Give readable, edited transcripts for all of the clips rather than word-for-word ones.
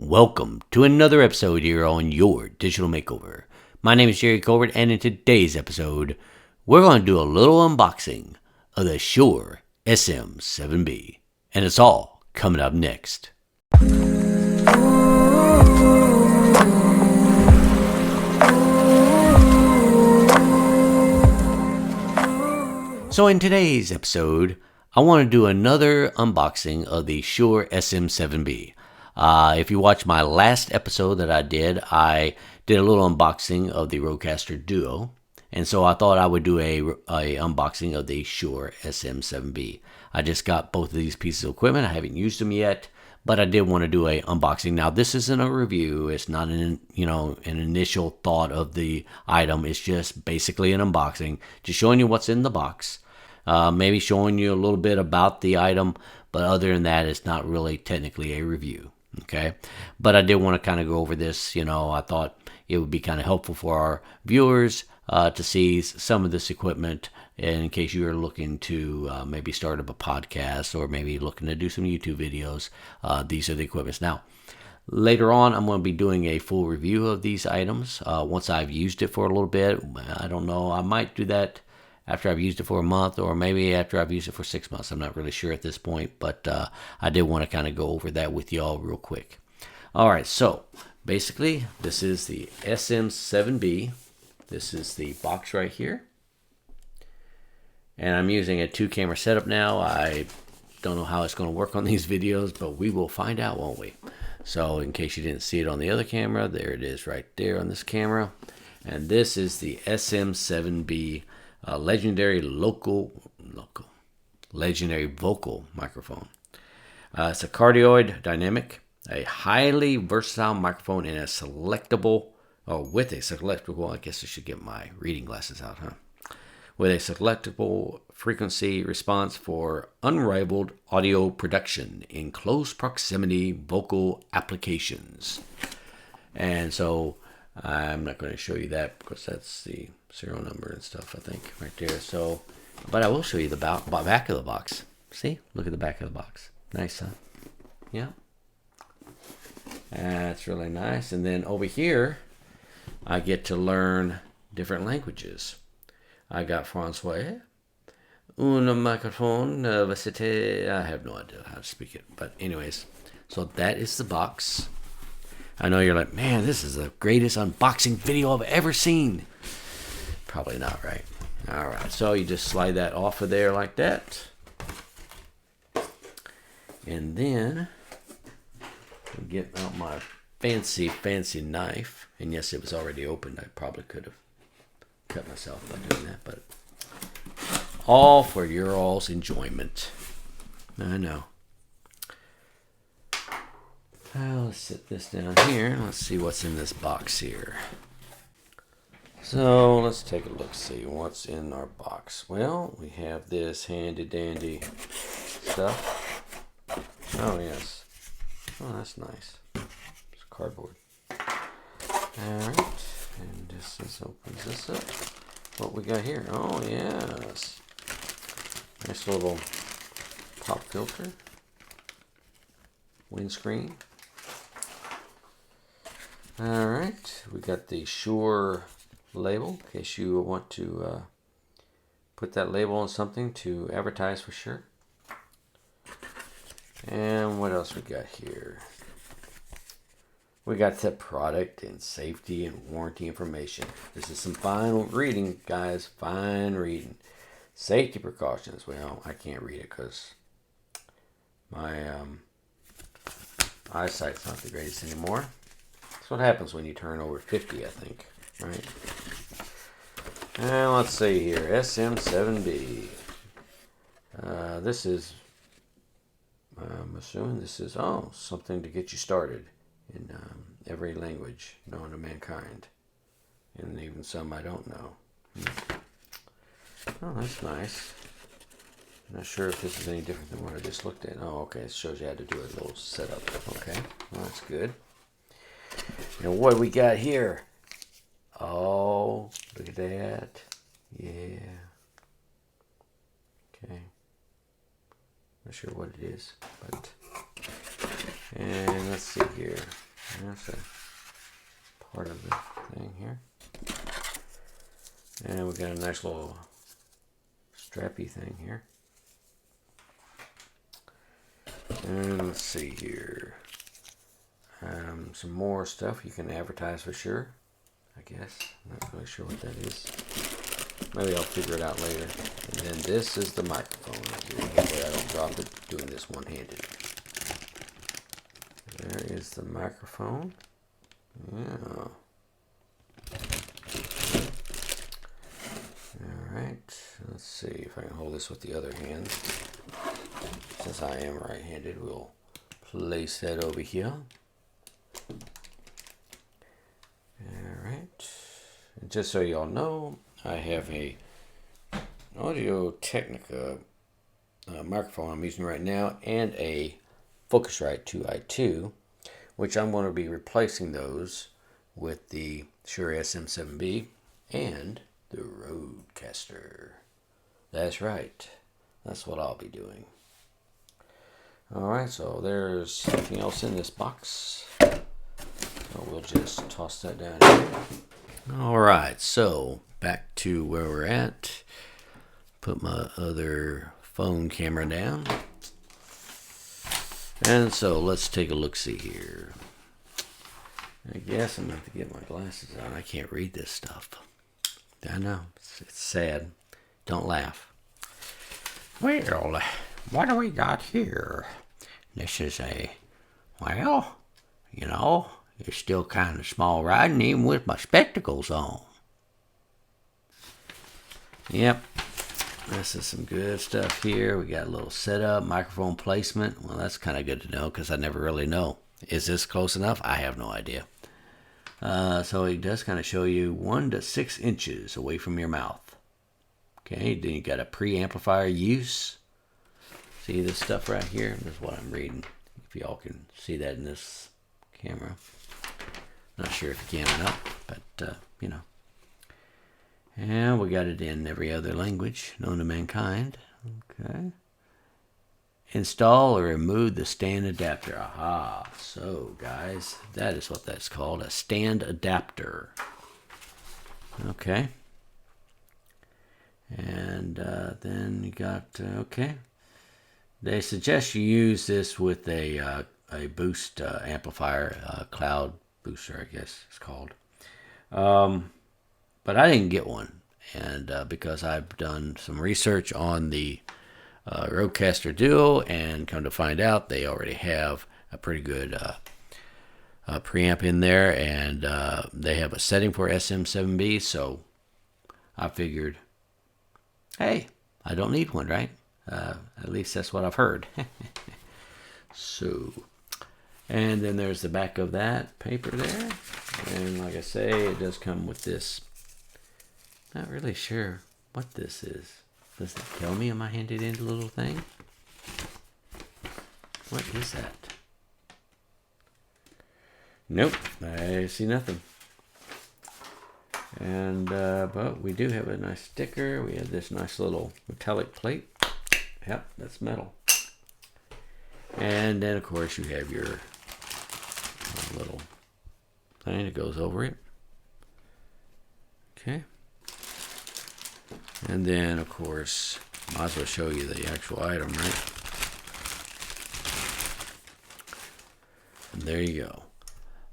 Welcome to another episode here on Your Digital Makeover. My name is Jerry Colbert, and in today's episode, we're going to do a little unboxing of the Shure SM7B. And it's all coming up next. So in today's episode, I want to do another unboxing of the Shure SM7B. If you watch my last episode that I did a little unboxing of the Rodecaster Duo. And so I thought I would do a unboxing of the Shure SM7B. I just got both of these pieces of equipment. I haven't used them yet, but I did want to do a unboxing. Now this isn't a review. It's not an initial thought of the item. It's just basically an unboxing, just showing you what's in the box. Maybe showing you a little bit about the item, but other than that, it's not really technically a review. Okay, but I did want to kind of go over this. I thought it would be kind of helpful for our viewers to see some of this equipment in case you are looking to maybe start up a podcast or maybe looking to do some YouTube videos. These are the equipments. Now, later on, I'm going to be doing a full review of these items once I've used it for a little bit. I don't know. I might do that after I've used it for a month, or maybe after I've used it for 6 months. I'm not really sure at this point, but I did want to kind of go over that with y'all real quick. All right, so basically, this is the SM7B. This is the box right here. And I'm using a 2-camera setup now. I don't know how it's going to work on these videos, but we will find out, won't we? So in case you didn't see it on the other camera, there it is right there on this camera. And this is the SM7B legendary legendary vocal microphone. It's a cardioid dynamic, a highly versatile microphone in a selectable, with a selectable, I guess I should get my reading glasses out, with a selectable frequency response for unrivaled audio production in close proximity vocal applications. And so I'm not going to show you that because that's the serial number and stuff, I think, right there. So, but I will show you the back of the box. See? Look at the back of the box. Nice, huh? Yeah. That's really nice. And then over here, I get to learn different languages. I got Français, un microphone, I have no idea how to speak it. But anyways, so that is the box. I know you're like, man, this is the greatest unboxing video I've ever seen. Probably not, right? All right, so you just slide that off of there like that. And then I get out my fancy knife. And yes, it was already opened. I probably could have cut myself by doing that, but all for your all's enjoyment. I know. Well, let's set this down here. Let's see what's in this box here. So let's take a look, see what's in our box. Well, we have this handy dandy stuff. Oh, yes. Oh, that's nice. It's cardboard. Alright. And this opens this up. What we got here? Oh, yes. Nice little pop filter. Windscreen. Alright, we got the Shure label in case you want to put that label on something to advertise for Shure. And what else we got here? We got the product and safety and warranty information. This is some fine reading, guys. Fine reading. Safety precautions. Well, I can't read it because my eyesight's not the greatest anymore. That's what happens when you turn over 50, I think. Right? And let's see here. SM7B. This is, I'm assuming this is, something to get you started in every language known to mankind. And even some I don't know. Oh, that's nice. I'm not sure if this is any different than what I just looked at. Oh, okay. It shows you how to do a little setup. Okay. Well, that's good. And what we got here? Oh, look at that. Yeah. Okay. Not sure what it is, but and let's see here. That's a part of the thing here. And we got a nice little strappy thing here. And let's see here. Some more stuff you can advertise for Shure, I guess. I'm not really sure what that is. Maybe I'll figure it out later. And then this is the microphone right here. Hopefully I don't drop it doing this one-handed. There is the microphone. Yeah. Alright, let's see if I can hold this with the other hand. Since I am right-handed, we'll place that over here. Alright, and just so y'all know, I have a Audio-Technica microphone I'm using right now and a Focusrite 2i2, which I'm going to be replacing those with the Shure SM7B and the Rodecaster. That's right, that's what I'll be doing. Alright, so there's something else in this box. So we'll just toss that down here. Alright, so back to where we're at. Put my other phone camera down. And so let's take a look-see here. I guess I'm going to have to get my glasses on. I can't read this stuff. I know, it's sad. Don't laugh. Well, what do we got here? This is well, you know, it's still kind of small riding even with my spectacles on. Yep, this is some good stuff here. We got a little setup, microphone placement. Well, that's kind of good to know because I never really know. Is this close enough? I have no idea. So it does kind of show you 1 to 6 inches away from your mouth. Okay, then you got a preamplifier use. See this stuff right here? This is what I'm reading. If y'all can see that in this camera. Not sure if you can or not, but you know. And we got it in every other language known to mankind. Okay. Install or remove the stand adapter. Aha. So, guys, that is what that's called, a stand adapter. Okay. And then you got, okay. They suggest you use this with a boost amplifier, cloud booster, I guess it's called. But I didn't get one, and because I've done some research on the Rodecaster Duo, and come to find out they already have a pretty good preamp in there, and they have a setting for SM7B, so I figured, hey, I don't need one, right? At least that's what I've heard. So, and then there's the back of that paper there, and like I say, it does come with this. Not really sure what this is. Does it tell me? Am I handed in a little thing? What is that? Nope, I see nothing. And but we do have a nice sticker. We have this nice little metallic plate. Yep, that's metal. And then of course you have your little thing that goes over it. Okay. And then of course, might as well show you the actual item, right? And there you go.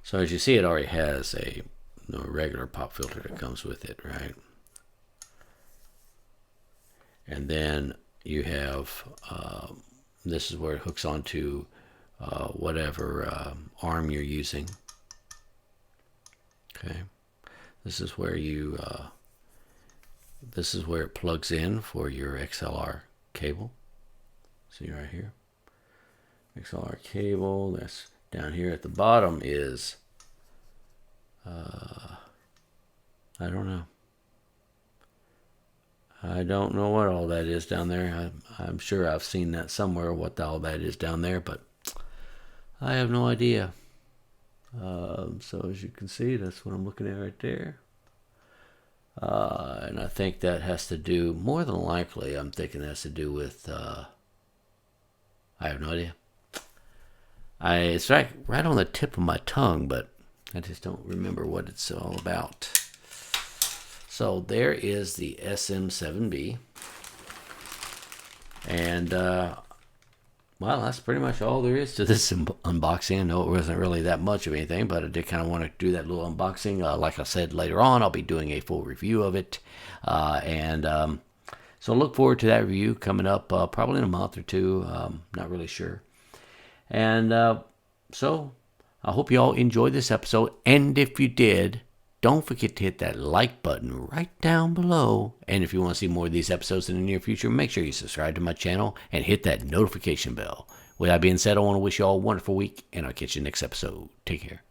So as you see, it already has a regular pop filter that comes with it, right? And then you have, this is where it hooks onto whatever arm you're using. Okay. This is where you, this is where it plugs in for your XLR cable. See right here? XLR cable, that's down here at the bottom is, I don't know. I don't know what all that is down there. I'm sure I've seen that somewhere, what all that is down there, but I have no idea. So as you can see, that's what I'm looking at right there. And I think that has to do, more than likely, I'm thinking it has to do with, I have no idea. It's right on the tip of my tongue, but I just don't remember what it's all about. So there is the SM7B. And, well, that's pretty much all there is to this unboxing. I know it wasn't really that much of anything, but I did kind of want to do that little unboxing. Like I said, later on, I'll be doing a full review of it. So look forward to that review coming up probably in a month or two. Not really sure. And so I hope you all enjoyed this episode. And if you did, don't forget to hit that like button right down below. And if you want to see more of these episodes in the near future, make sure you subscribe to my channel and hit that notification bell. With that being said, I want to wish you all a wonderful week, and I'll catch you next episode. Take care.